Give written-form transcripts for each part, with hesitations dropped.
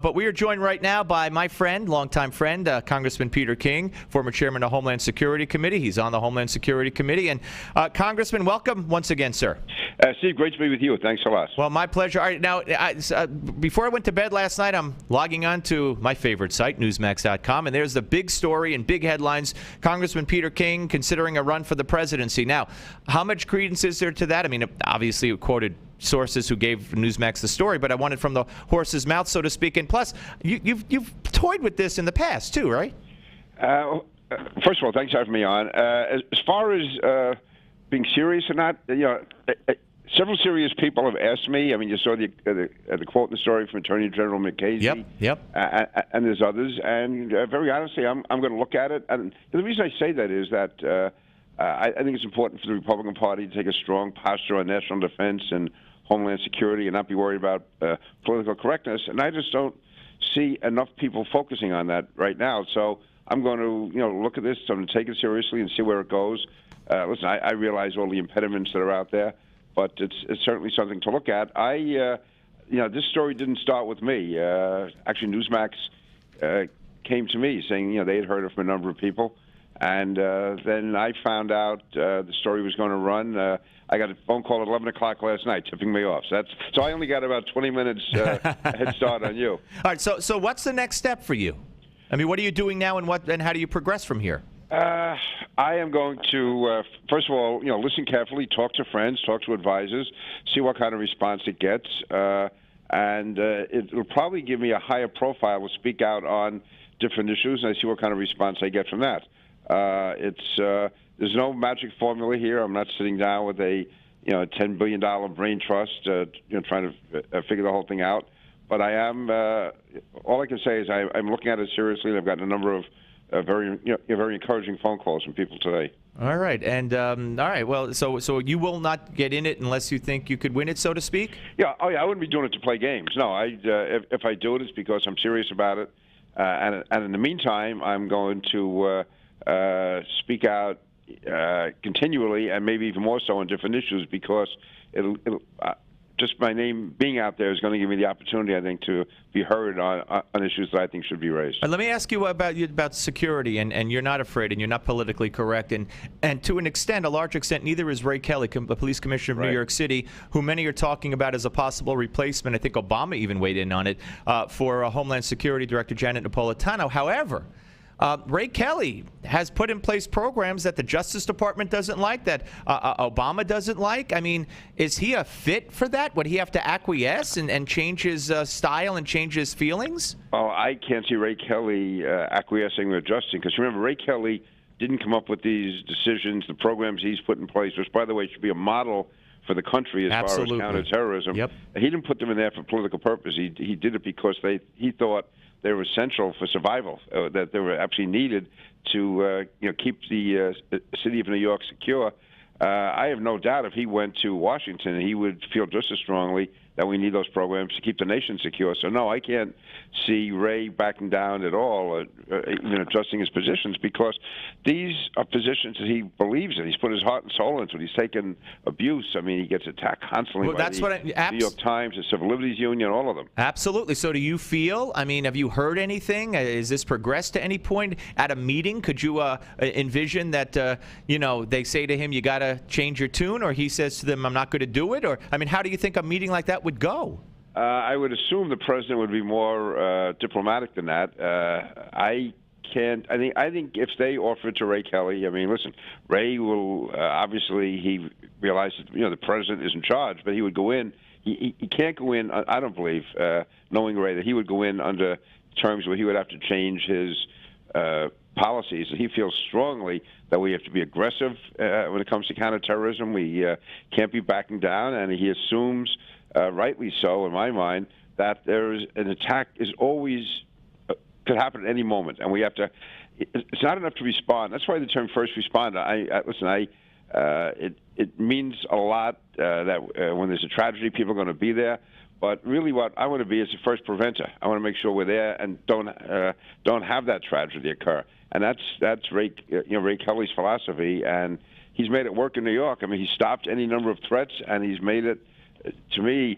But we are joined right now by my friend, longtime friend, Congressman Peter King, former chairman of the Homeland Security Committee. He's on the Homeland Security Committee. And Congressman, welcome once again, sir. Steve, great to be with you. Thanks a lot. Well, my pleasure. All right, now, before I went to bed last night, I'm logging on to my favorite site, Newsmax.com, and there's the big story and big headlines, Congressman Peter King considering a run for the presidency. Now, how much credence is there to that? I mean, obviously, you quoted sources who gave Newsmax the story, but I want it from the horse's mouth, so to speak. And plus, you've toyed with this in the past, too, right? First of all, thanks for having me on. As far as being serious or not, several serious people have asked me. I mean, you saw the quote in the story from Attorney General McCasey. Yep. And there's others. And very honestly, I'm going to look at it. And the reason I say that is that I think it's important for the Republican Party to take a strong posture on national defense and homeland security and not be worried about political correctness. And I just don't see enough people focusing on that right now. So I'm going to, look at this. I'm going to take it seriously and see where it goes. Listen, I realize all the impediments that are out there, but it's certainly something to look at. This story didn't start with me. Actually, Newsmax came to me saying, they had heard it from a number of people. And then I found out the story was going to run. I got a phone call at 11 o'clock last night, tipping me off. So I only got about 20 minutes head start on you. All right. So what's the next step for you? I mean, what are you doing now, and how do you progress from here? I am going to, first of all, listen carefully, talk to friends, talk to advisors, see what kind of response it gets, and it'll probably give me a higher profile to speak out on different issues, and I see what kind of response I get from that. There's no magic formula here. I'm not sitting down with a $10 billion brain trust, trying to figure the whole thing out. But I am. All I can say is I'm looking at it seriously, and I've gotten a number of very encouraging phone calls from people today. All right, and all right. Well, so you will not get in it unless you think you could win it, so to speak. Yeah. Oh, yeah. I wouldn't be doing it to play games. No. If I do it, it's because I'm serious about it. And in the meantime, I'm going to speak out continually, and maybe even more so on different issues, because it'll just my name being out there is going to give me the opportunity, I think, to be heard on issues that I think should be raised. Let me ask you about security, and you're not afraid, and you're not politically correct, and to an extent, a large extent, neither is Ray Kelly, the police commissioner of New York City, who many are talking about as a possible replacement. I think Obama even weighed in on it for Homeland Security Director Janet Napolitano. However, Ray Kelly has put in place programs that the Justice Department doesn't like, that Obama doesn't like. I mean, is he a fit for that? Would he have to acquiesce and change his style and change his feelings? Oh, I can't see Ray Kelly acquiescing or adjusting, because remember, Ray Kelly didn't come up with these decisions, the programs he's put in place, which, by the way, should be a model for the country as far as counterterrorism. Yep. He didn't put them in there for political purpose. He did it because he thought they were essential for survival, that they were absolutely needed to keep the city of New York secure. I have no doubt if he went to Washington, he would feel just as strongly that we need those programs to keep the nation secure. So, no, I can't see Ray backing down at all, even adjusting his positions, because these are positions that he believes in. He's put his heart and soul into it. He's taken abuse. I mean, he gets attacked constantly by the New York Times, the Civil Liberties Union, all of them. Absolutely. So do you feel, I mean, have you heard anything? Is this progressed to any point at a meeting? Could you envision that, they say to him, you got to change your tune, or he says to them, I'm not going to do it? Or, I mean, how do you think a meeting like that would go? I would assume the president would be more diplomatic than that. I think if they offer it to Ray Kelly, I mean, listen, Ray will obviously he realizes the president is in charge, but he would go in. He can't go in. I don't believe, knowing Ray, that he would go in under terms where he would have to change his policies. He feels strongly that we have to be aggressive when it comes to counterterrorism. We can't be backing down, and he assumes, rightly so in my mind, that there's an attack is always could happen at any moment, and we have to. It's not enough to respond. That's why the term first responder. It means a lot that when there's a tragedy, people are going to be there. But really, what I want to be is the first preventer. I want to make sure we're there and don't have that tragedy occur. And that's Ray Kelly's philosophy, and he's made it work in New York. I mean, he stopped any number of threats, and he's made it, to me,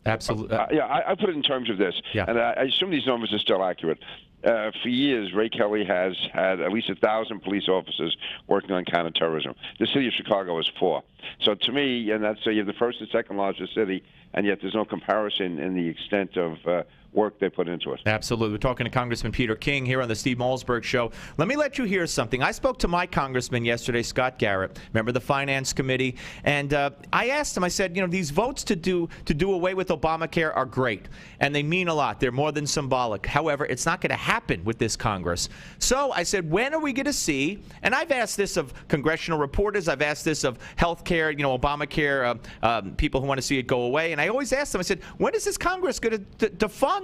Absolutely. Yeah, I put it in terms of this, Yeah. and I assume these numbers are still accurate. For years, Ray Kelly has had at least 1,000 police officers working on counterterrorism. The city of Chicago is 4. So to me, and that's you have the first and second largest city, and yet there's no comparison in the extent of work they put into it. Absolutely. We're talking to Congressman Peter King here on the Steve Malzberg Show. Let me let you hear something. I spoke to my congressman yesterday, Scott Garrett, member of the Finance Committee, and I asked him, I said, these votes to do away with Obamacare are great, and they mean a lot. They're more than symbolic. However, it's not going to happen with this Congress. So I said, when are we going to see, and I've asked this of congressional reporters, I've asked this of health care, Obamacare, people who want to see it go away, and I always ask them, I said, when is this Congress going to fund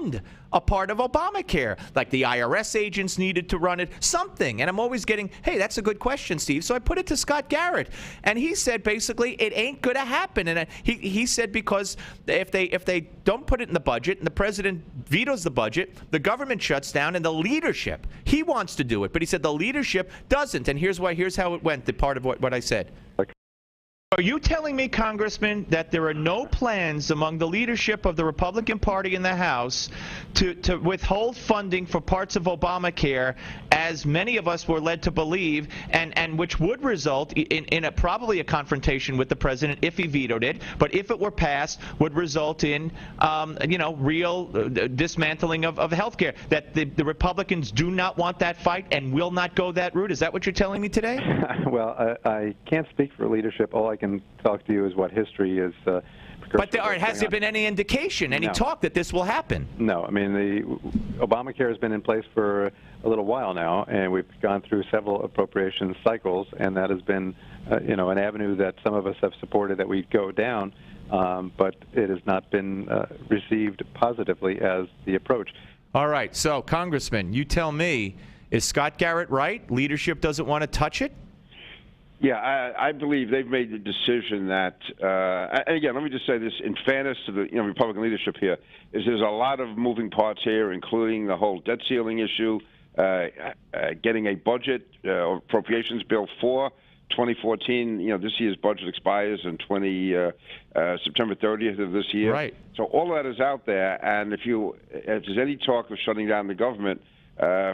a part of Obamacare? Like the IRS agents needed to run it, something. And I'm always getting, hey, that's a good question, Steve. So I put it to Scott Garrett, and he said basically it ain't going to happen. And he said because if they don't put it in the budget and the president vetoes the budget, the government shuts down, and the leadership, he wants to do it, but he said the leadership doesn't. And here's how it went, the part of what I said. Are you telling me, Congressman, that there are no plans among the leadership of the Republican Party in the House to withhold funding for parts of Obamacare, as many of us were led to believe, and which would result in probably a confrontation with the president if he vetoed it, but if it were passed, would result in real dismantling of health care? That the Republicans do not want that fight and will not go that route? Is that what you're telling me today? Well, I can't speak for leadership. All I can talk to you is what history is. But has there been any indication, any talk that this will happen? No. I mean, the Obamacare has been in place for a little while now, and we've gone through several appropriation cycles, and that has been, an avenue that some of us have supported that we go down, but it has not been received positively as the approach. All right. So, Congressman, you tell me, is Scott Garrett right? Leadership doesn't want to touch it? Yeah, I believe they've made the decision that, and again, let me just say this in fairness to the Republican leadership here, is there's a lot of moving parts here, including the whole debt ceiling issue, getting a budget appropriations bill for 2014. This year's budget expires on September 30th of this year. Right. So all of that is out there, and if there's any talk of shutting down the government,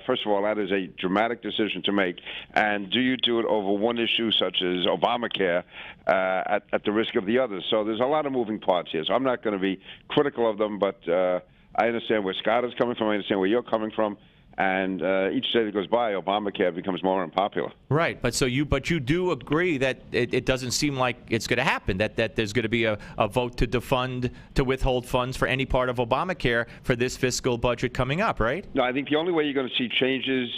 first of all, that is a dramatic decision to make. And do you do it over one issue such as Obamacare at the risk of the others? So there's a lot of moving parts here. So I'm not going to be critical of them, but I understand where Scott is coming from. I understand where you're coming from. And each day that goes by, Obamacare becomes more unpopular. Right, but you do agree that it doesn't seem like it's going to happen. That there's going to be a vote to withhold funds for any part of Obamacare for this fiscal budget coming up, right? No, I think the only way you're going to see changes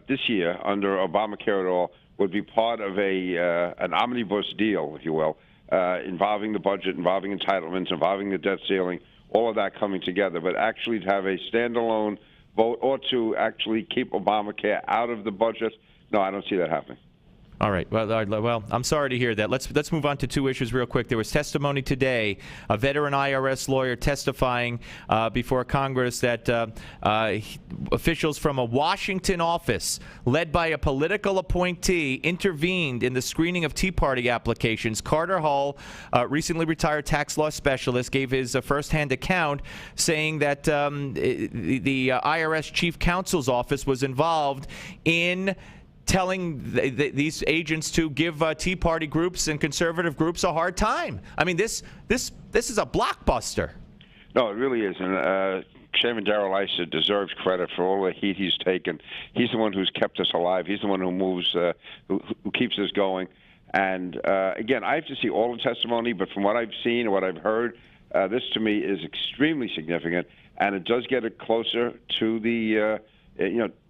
this year under Obamacare at all would be part of an omnibus deal, if you will, involving the budget, involving entitlements, involving the debt ceiling, all of that coming together. But actually to have a standalone vote or to actually keep Obamacare out of the budget, no, I don't see that happening. All right. Well, I'm sorry to hear that. Let's move on to two issues real quick. There was testimony today, a veteran IRS lawyer testifying before Congress that officials from a Washington office led by a political appointee intervened in the screening of Tea Party applications. Carter Hull, recently retired tax law specialist, gave his firsthand account saying that the IRS chief counsel's office was involved in telling these agents to give Tea Party groups and conservative groups a hard time. I mean, this is a blockbuster. No, it really is. And Chairman Darrell Issa deserves credit for all the heat he's taken. He's the one who's kept us alive. He's the one who moves, who keeps us going. And again, I have to see all the testimony, but from what I've seen and what I've heard, this to me is extremely significant, and it does get it closer to the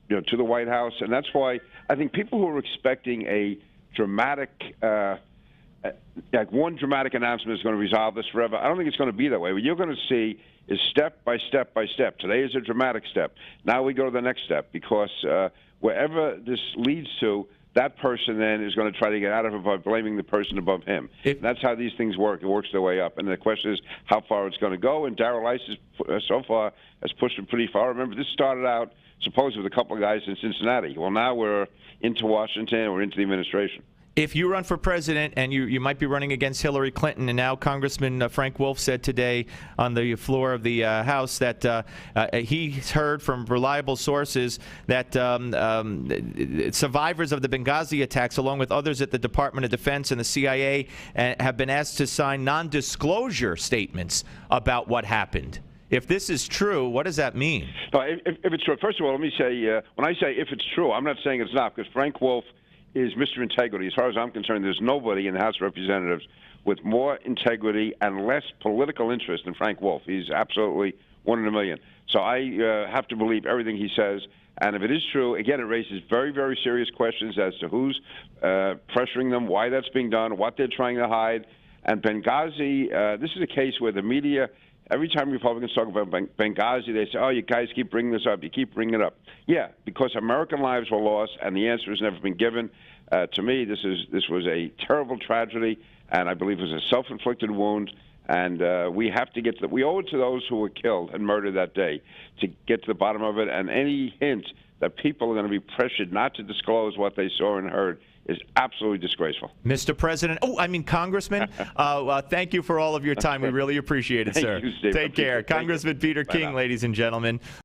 to the White House, and that's why I think people who are expecting a dramatic, like one dramatic announcement is going to resolve this forever, I don't think it's going to be that way. What you're going to see is step by step by step. Today is a dramatic step. Now we go to the next step, because wherever this leads to, that person then is going to try to get out of it by blaming the person above him. That's how these things work. It works their way up. And the question is how far it's going to go. And Darrell Issa so far has pushed it pretty far. Remember, this started out supposedly with a couple of guys in Cincinnati. Well, now we're into Washington. We're into the administration. If you run for president, and you might be running against Hillary Clinton, and now Congressman Frank Wolf said today on the floor of the House that he's heard from reliable sources that survivors of the Benghazi attacks, along with others at the Department of Defense and the CIA, have been asked to sign non-disclosure statements about what happened. If this is true, what does that mean? No, if it's true, first of all, let me say, when I say if it's true, I'm not saying it's not, because Frank Wolf is Mr. Integrity. As far as I'm concerned, there's nobody in the House of Representatives with more integrity and less political interest than Frank Wolf. He's absolutely one in a million. So I have to believe everything he says. And if it is true, again, it raises very, very serious questions as to who's pressuring them, why that's being done, what they're trying to hide. And Benghazi, this is a case where the media, every time Republicans talk about Benghazi, they say, oh, you guys keep bringing this up. You keep bringing it up. Yeah, because American lives were lost, and the answer has never been given. To me, this was a terrible tragedy, and I believe it was a self-inflicted wound. And we have to get we owe it to those who were killed and murdered that day to get to the bottom of it. And any hint that people are going to be pressured not to disclose what they saw and heard is absolutely disgraceful. Mr. President, Congressman, thank you for all of your time. We really appreciate it, sir. Thank you, Steve. Take care. Congressman Peter King, ladies and gentlemen.